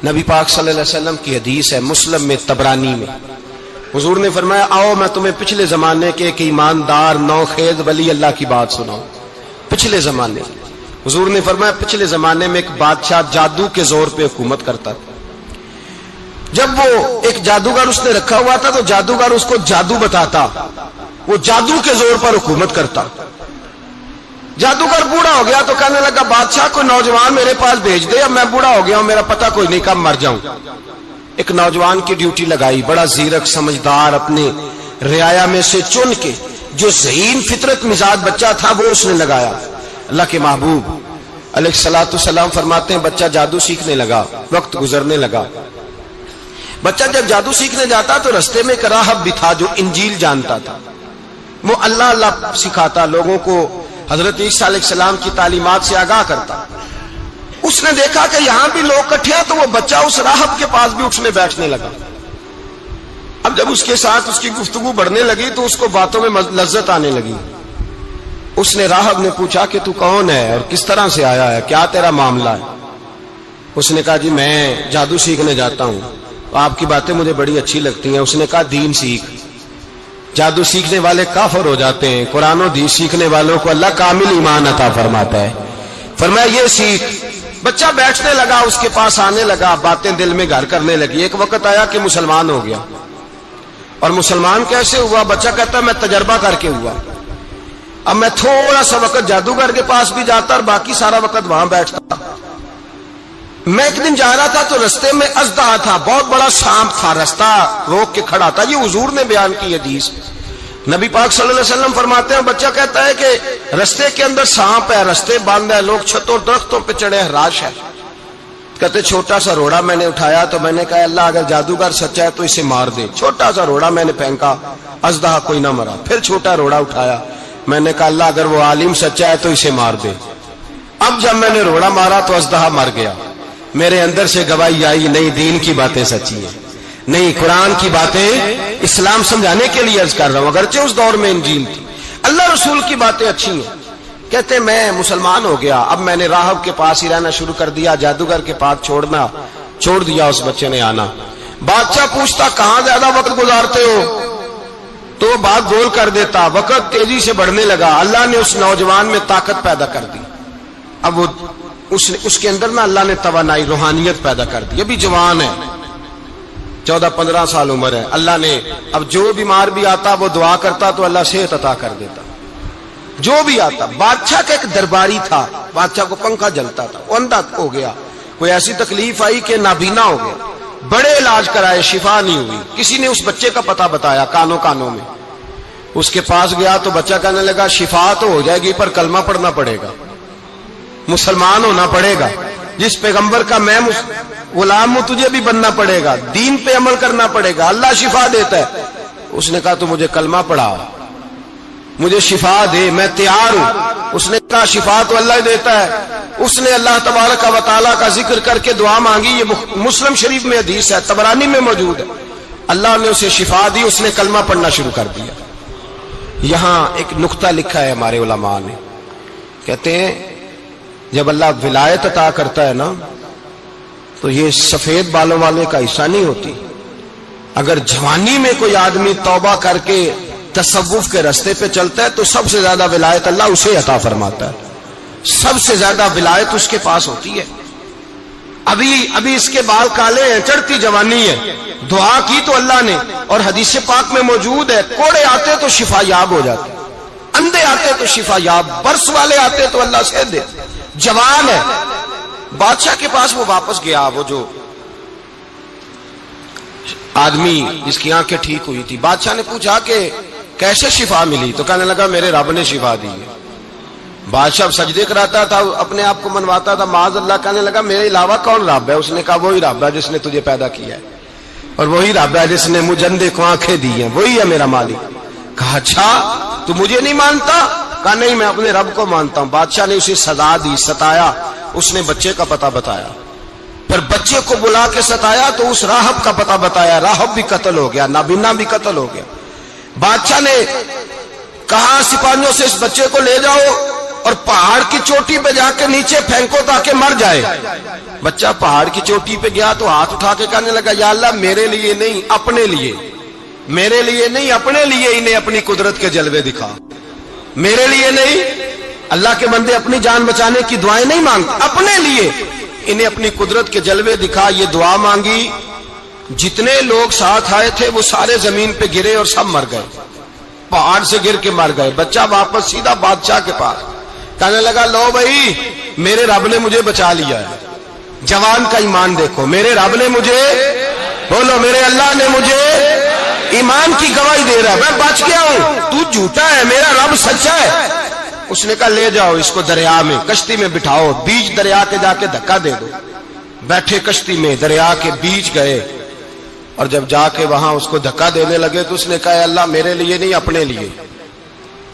نبی پاک صلی اللہ علیہ وسلم کی حدیث ہے مسلم میں طبرانی میں، حضور نے فرمایا آؤ میں تمہیں پچھلے زمانے کے ایک ایماندار نوخیز ولی اللہ کی بات سناؤں۔ پچھلے زمانے حضور نے فرمایا پچھلے زمانے میں ایک بادشاہ جادو کے زور پہ حکومت کرتا تھا۔ جب وہ ایک جادوگر اس نے رکھا ہوا تھا تو جادوگر اس کو جادو بتاتا، وہ جادو کے زور پر حکومت کرتا۔ جادوگر بوڑھا ہو گیا تو کہنے لگا بادشاہ کو نوجوان میرے پاس بھیج دے، اب میں بوڑھا ہو گیا ہوں، میرا پتہ کوئی نہیں کب مر جاؤں۔ ایک نوجوان کی ڈیوٹی لگائی، بڑا زیرک سمجھدار، اپنے رعایا میں سے چن کے جو ذہین فطرت مزاج بچہ تھا وہ اس نے لگایا۔ اللہ کے محبوب علیہ الصلوۃ والسلام فرماتے ہیں بچہ جادو سیکھنے لگا، وقت گزرنے لگا۔ بچہ جب جادو سیکھنے جاتا تو رستے میں ایک راہب بھی تھا جو انجیل جانتا تھا، وہ اللہ اللہ سکھاتا، لوگوں کو حضرت عیسیٰ علیہ السلام کی تعلیمات سے آگاہ کرتا۔ اس نے دیکھا کہ یہاں بھی لوگ اکٹھے ہیں تو وہ بچہ اس راہب کے پاس بھی اٹھنے بیٹھنے لگا۔ اب جب اس کے ساتھ اس کی گفتگو بڑھنے لگی تو اس کو باتوں میں لذت آنے لگی۔ اس نے راہب نے پوچھا کہ تو کون ہے اور کس طرح سے آیا ہے، کیا تیرا معاملہ ہے؟ اس نے کہا جی میں جادو سیکھنے جاتا ہوں، آپ کی باتیں مجھے بڑی اچھی لگتی ہیں۔ اس نے کہا دین سیکھ، جادو سیکھنے والے کافر ہو جاتے ہیں، قرآن و حدیث سیکھنے والوں کو اللہ کامل ایمان عطا فرماتا ہے۔ فرمایا یہ سیکھ۔ بچہ بیٹھنے لگا، اس کے پاس آنے لگا، باتیں دل میں گھر کرنے لگی۔ ایک وقت آیا کہ مسلمان ہو گیا، اور مسلمان کیسے ہوا؟ بچہ کہتا میں تجربہ کر کے ہوا۔ اب میں تھوڑا سا وقت جادوگر کے پاس بھی جاتا اور باقی سارا وقت وہاں بیٹھتا۔ میں ایک دن جا رہا تھا تو رستے میں اژدہا تھا، بہت بڑا سانپ تھا، رستہ روک کے کھڑا تھا۔ یہ حضور نے بیان کی حدیث۔ نبی پاک صلی اللہ علیہ وسلم فرماتے ہیں بچہ کہتا ہے کہ رستے کے اندر سانپ ہے، رستے بند ہے، لوگ چھتوں درختوں پہ چڑھے، حراش ہے۔ کہتے چھوٹا سا روڑا میں نے اٹھایا تو میں نے کہا اللہ اگر جادوگر سچا ہے تو اسے مار دے۔ چھوٹا سا روڑا میں نے پھینکا، اژدہا کوئی نہ مرا۔ پھر چھوٹا روڑا اٹھایا، میں نے کہا اللہ اگر وہ عالم سچا ہے تو اسے مار دے۔ اب جب میں نے روڑا مارا تو اژدہا مر گیا۔ میرے اندر سے گواہی آئی نہیں دین کی باتیں سچی ہیں، نہیں قرآن کی باتیں اسلام سمجھانے کے لیے عرض کر رہا ہوں، اگرچہ اس دور میں انجیل تھی۔ اللہ رسول کی باتیں اچھی ہیں۔ کہتے میں مسلمان ہو گیا، اب میں نے راہب کے پاس ہی رہنا شروع کر دیا، جادوگر کے پاس چھوڑ دیا۔ اس بچے نے آنا، بادشاہ پوچھتا کہاں زیادہ وقت گزارتے ہو تو وہ بات گول کر دیتا۔ وقت تیزی سے بڑھنے لگا، اللہ نے اس نوجوان میں طاقت پیدا کر دی۔ اب وہ اس کے اندر نا اللہ نے توانائی روحانیت پیدا کر دی، ابھی جوان ہے، 14-15 سال عمر ہے۔ اللہ نے اب جو بیمار بھی آتا وہ دعا کرتا تو اللہ صحت عطا کر دیتا، جو بھی آتا۔ بادشاہ کا ایک درباری تھا، بادشاہ کو پنکھا جلتا تھا، وہ اندھا ہو گیا، کوئی ایسی تکلیف آئی کہ نابینا ہو گیا، بڑے علاج کرائے شفا نہیں ہوئی۔ کسی نے اس بچے کا پتہ بتایا کانوں میں، اس کے پاس گیا تو بچہ کہنے لگا شفا تو ہو جائے گی پر کلمہ پڑھنا پڑے گا، مسلمان ہونا پڑے گا، جس پیغمبر کا میں غلام ہوں تجھے بھی بننا پڑے گا، دین پہ عمل کرنا پڑے گا، اللہ شفا دیتا ہے۔ اس نے کہا تو مجھے کلمہ پڑھا، مجھے شفا دے، میں تیار ہوں۔ اس نے کہا شفا تو اللہ دیتا ہے۔ اس نے اللہ تبارک و تعالیٰ کا ذکر کر کے دعا مانگی، یہ مسلم شریف میں حدیث ہے، طبرانی میں موجود ہے۔ اللہ نے اسے شفا دی، اس نے کلمہ پڑھنا شروع کر دیا۔ یہاں ایک نقطہ لکھا ہے ہمارے علماء نے، کہتے ہیں جب اللہ ولایت عطا کرتا ہے نا تو یہ سفید بالوں والے کا حصہ نہیں ہوتی۔ اگر جوانی میں کوئی آدمی توبہ کر کے تصوف کے راستے پہ چلتا ہے تو سب سے زیادہ ولایت اللہ اسے عطا فرماتا ہے، سب سے زیادہ ولایت اس کے پاس ہوتی ہے۔ ابھی اس کے بال کالے ہیں، چڑھتی جوانی ہے، دعا کی تو اللہ نے، اور حدیث پاک میں موجود ہے کوڑے آتے تو شفا یاب ہو جاتے، اندھے آتے تو شفا یاب، برس والے آتے تو اللہ سے دے۔ جوان ہے، بادشاہ کے پاس وہ واپس گیا، وہ جو آدمی جس کی آنکھیں ٹھیک ہوئی تھی۔ بادشاہ نے پوچھا کہ کیسے شفا ملی؟ تو کہنے لگا میرے رب نے شفا دی ہے۔ بادشاہ سجدے کراتا تھا، اپنے آپ کو منواتا تھا معاذ اللہ، کہنے لگا میرے علاوہ کون رب ہے؟ اس نے کہا وہی رب ہے جس نے تجھے پیدا کیا ہے، اور وہی رب ہے جس نے مجھے اندھے کو آنکھیں دی ہیں، وہی ہے میرا مالک۔ کہا اچھا تو مجھے نہیں مانتا؟ کہا نہیں میں اپنے رب کو مانتا ہوں۔ بادشاہ نے اسے سزا دی، ستایا، اس نے بچے کا پتہ بتایا، پھر بچے کو بلا کے ستایا تو اس راہب کا پتہ بتایا، راہب بھی قتل ہو گیا، نابینا بھی قتل ہو گیا۔ بادشاہ نے کہا سپاہیوں سے اس بچے کو لے جاؤ اور پہاڑ کی چوٹی پہ جا کے نیچے پھینکو تاکہ مر جائے. بچہ پہاڑ کی چوٹی پہ گیا تو ہاتھ اٹھا کے کہنے لگا یا اللہ میرے لیے نہیں اپنے لیے، میرے لیے نہیں اپنے لیے انہیں اپنی قدرت کے جلوے دکھا. میرے لیے نہیں، اللہ کے بندے اپنی جان بچانے کی دعائیں نہیں مانگتے، اپنے لیے انہیں اپنی قدرت کے جلوے دکھا. یہ دعا مانگی، جتنے لوگ ساتھ آئے تھے وہ سارے زمین پہ گرے اور سب مر گئے، پہاڑ سے گر کے مر گئے. بچہ واپس سیدھا بادشاہ کے پاس کہنے لگا لو بھائی میرے رب نے مجھے بچا لیا ہے. جوان کا ایمان دیکھو، میرے رب نے مجھے، بولو میرے اللہ نے مجھے ایمان کی گواہی دے رہا ہے، میں بچ گیا ہوں، تو جھوٹا ہے میرا رب سچا ہے. اس نے کہا لے جاؤ اس کو دریا میں، کشتی میں بٹھاؤ، بیچ دریا کے جا کے دھکا دے دو. بیٹھے کشتی میں، دریا کے بیچ گئے، اور جب جا کے وہاں اس کو دھکا دینے لگے تو اس نے کہا اللہ میرے لیے نہیں اپنے لیے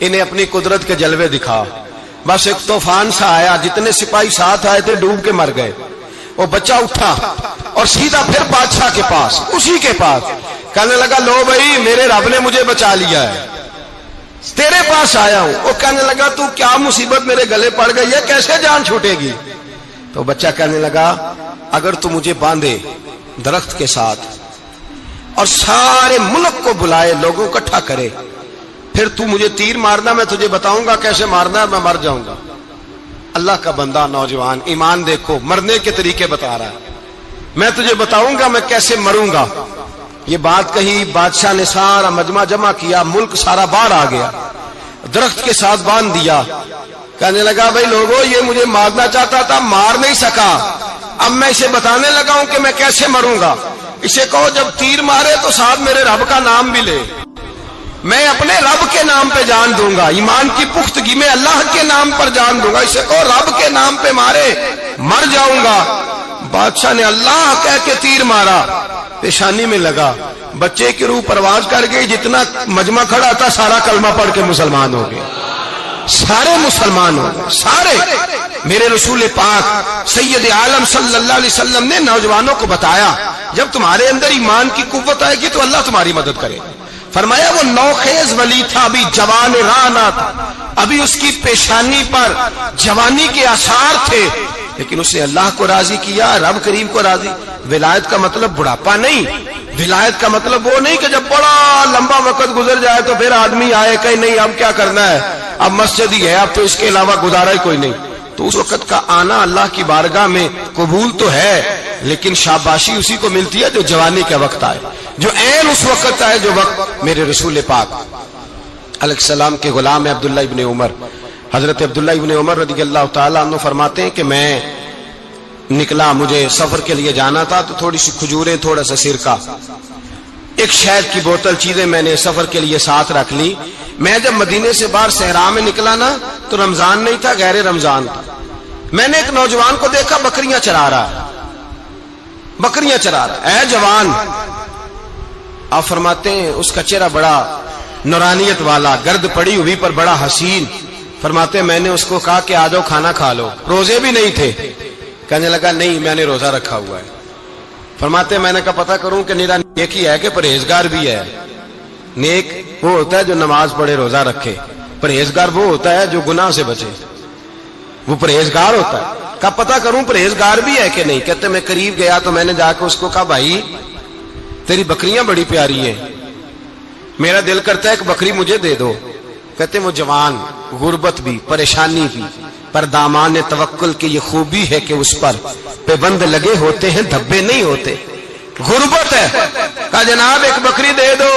انہیں اپنی قدرت کے جلوے دکھا. بس ایک طوفان سا آیا، جتنے سپاہی ساتھ آئے تھے ڈوب کے مر گئے. وہ بچہ اٹھا اور سیدھا پھر بادشاہ کے پاس، اسی کے پاس کہنے لگا لو بھائی میرے رب نے مجھے بچا لیا ہے، تیرے پاس آیا ہوں. وہ کہنے لگا تو کیا مصیبت میرے گلے پڑ گئی ہے، کیسے جان چھوٹے گی؟ تو بچہ کہنے لگا اگر تو مجھے باندھے درخت کے ساتھ اور سارے ملک کو بلائے، لوگوں کو اکٹھا کرے، پھر تو مجھے تیر مارنا، میں تجھے بتاؤں گا کیسے مارنا ہے، میں مر جاؤں گا. اللہ کا بندہ نوجوان ایمان دیکھو، مرنے کے طریقے بتا رہا ہے، میں تجھے بتاؤں گا میں کیسے مروں گا. یہ بات کہی، بادشاہ نے سارا مجمع جمع کیا، ملک سارا باہر آ گیا، درخت کے ساتھ باندھ دیا. کہنے لگا بھائی لوگوں یہ مجھے مارنا چاہتا تھا، مار نہیں سکا، اب میں اسے بتانے لگا ہوں کہ میں کیسے مروں گا. اسے کہو جب تیر مارے تو ساتھ میرے رب کا نام بھی لے، میں اپنے رب کے نام پہ جان دوں گا، ایمان کی پختگی میں اللہ کے نام پر جان دوں گا. اسے کہو رب کے نام پہ مارے مر جاؤں گا. بادشاہ نے اللہ کہہ کے تیر مارا، پیشانی میں لگا، بچے کی روح پرواز کر گئی. جتنا مجمع کھڑا تھا سارا کلمہ پڑھ کے مسلمان ہو گئے، سارے مسلمان ہو گئے سارے. میرے رسول پاک سید عالم صلی اللہ علیہ وسلم نے نوجوانوں کو بتایا جب تمہارے اندر ایمان کی قوت آئے گی تو اللہ تمہاری مدد کرے. فرمایا وہ نوخیز ولی تھا، ابھی جوان رانا تھا، ابھی اس کی پیشانی پر جوانی کے آثار تھے، لیکن اس نے اللہ کو راضی کیا، رب کریم کو راضی. ولایت کا مطلب بڑھاپا نہیں، ولایت کا مطلب وہ نہیں کہ جب بڑا لمبا وقت گزر جائے تو پھر آدمی آئے کہ نہیں اب کیا کرنا ہے، اب مسجد ہی ہے، اب تو اس کے علاوہ گزارا ہی کوئی نہیں. تو اس وقت کا آنا اللہ کی بارگاہ میں قبول تو ہے، لیکن شاباشی اسی کو ملتی ہے جو جوانی کا وقت آئے، جو عین اس وقت آئے جو وقت میرے رسول پاک علیہ السلام کے غلام عبداللہ ابن عمر، حضرت عبداللہ ابن عمر رضی اللہ تعالیٰ عنہ فرماتے ہیں کہ میں نکلا، مجھے سفر کے لیے جانا تھا، تو تھوڑی سی کھجوریں، تھوڑا سا سرکہ، ایک شہد کی بوتل، چیزیں میں نے سفر کے لیے ساتھ رکھ لی. میں جب مدینے سے باہر صحرا میں نکلا نا تو رمضان نہیں تھا، غیر رمضان تھا. میں نے ایک نوجوان کو دیکھا بکریاں چرا رہا ہے، بکریاں چرا رہا ہے. اے جوان، آپ فرماتے ہیں اس کا چہرہ بڑا نورانیت والا، گرد پڑی ہوئی پر بڑا حسین. فرماتے ہیں میں نے اس کو کہا کہ آ جاؤ کھانا کھا لو، روزے بھی نہیں تھے. کہنے لگا نہیں میں نے روزہ رکھا ہوا ہے. فرماتے ہیں میں نے کہا پتہ کروں کہ نیرا نیک ہی ہے کہ پرہیزگار بھی ہے. نیک وہ ہوتا ہے جو نماز پڑھے روزہ رکھے، پرہیزگار وہ ہوتا ہے جو گناہ سے بچے، وہ پرہیزگار ہوتا ہے. کہا پتہ کروں پرہیزگار بھی ہے کہ نہیں. کہتے میں قریب گیا تو میں نے جا کے اس کو کہا بھائی تیری بکریاں بڑی پیاری ہیں، میرا دل کرتا ہے کہ بکری مجھے دے دو. کہتے وہ جوان، غربت بھی، پریشانی بھی، پر دامان توکل کی یہ خوبی ہے کہ اس پر پابند لگے ہوتے ہیں، دھبے نہیں ہوتے. غربت ہے. کہا جناب ایک بکری دے دو.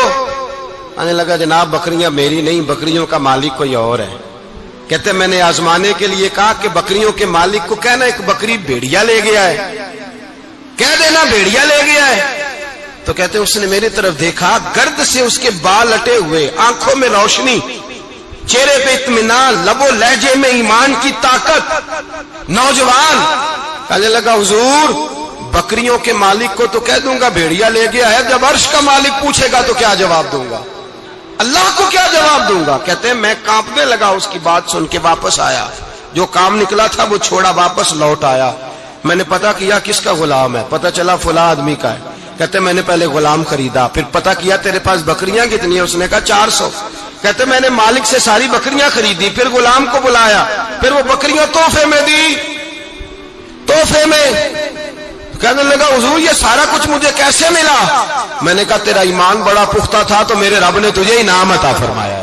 آنے لگا جناب بکریاں میری نہیں، بکریوں کا مالک کوئی اور ہے. کہتے میں نے آزمانے کے لیے کہا کہ بکریوں کے مالک کو کہنا ایک بکری بھیڑیا لے گیا ہے، کہہ دینا بھیڑیا لے گیا ہے. تو کہتے اس نے میری طرف دیکھا، گرد سے اس کے بال لٹے ہوئے، آنکھوں میں روشنی، چہرے پہ اطمینان، لب و لہجے میں ایمان کی طاقت. نوجوان کہنے لگا حضور بکریوں کے مالک کو تو کہہ دوں گا بھیڑیا لے گیا ہے، جب عرش کا مالک پوچھے گا تو کیا جواب دوں گا، اللہ کو کیا جواب دوں گا. کہتے ہیں میں کانپنے لگا اس کی بات سن کے. واپس آیا، جو کام نکلا تھا وہ چھوڑا، واپس لوٹ آیا. میں نے پتا کیا کس کا غلام ہے، پتا چلا فلاں آدمی کا ہے. کہتے میں نے پہلے غلام خریدا، پھر پتا کیا تیرے پاس بکریاں کتنی ہیں، اس نے کہا 400. کہتے میں نے مالک سے ساری بکریاں خریدی، پھر غلام کو بلایا، پھر وہ بکریاں تحفے میں دی، تحفے میں۔ کہنے لگا حضور یہ سارا کچھ مجھے کیسے ملا؟ میں نے کہا تیرا ایمان بڑا پختہ تھا تو میرے رب نے تجھے انعام عطا فرمایا۔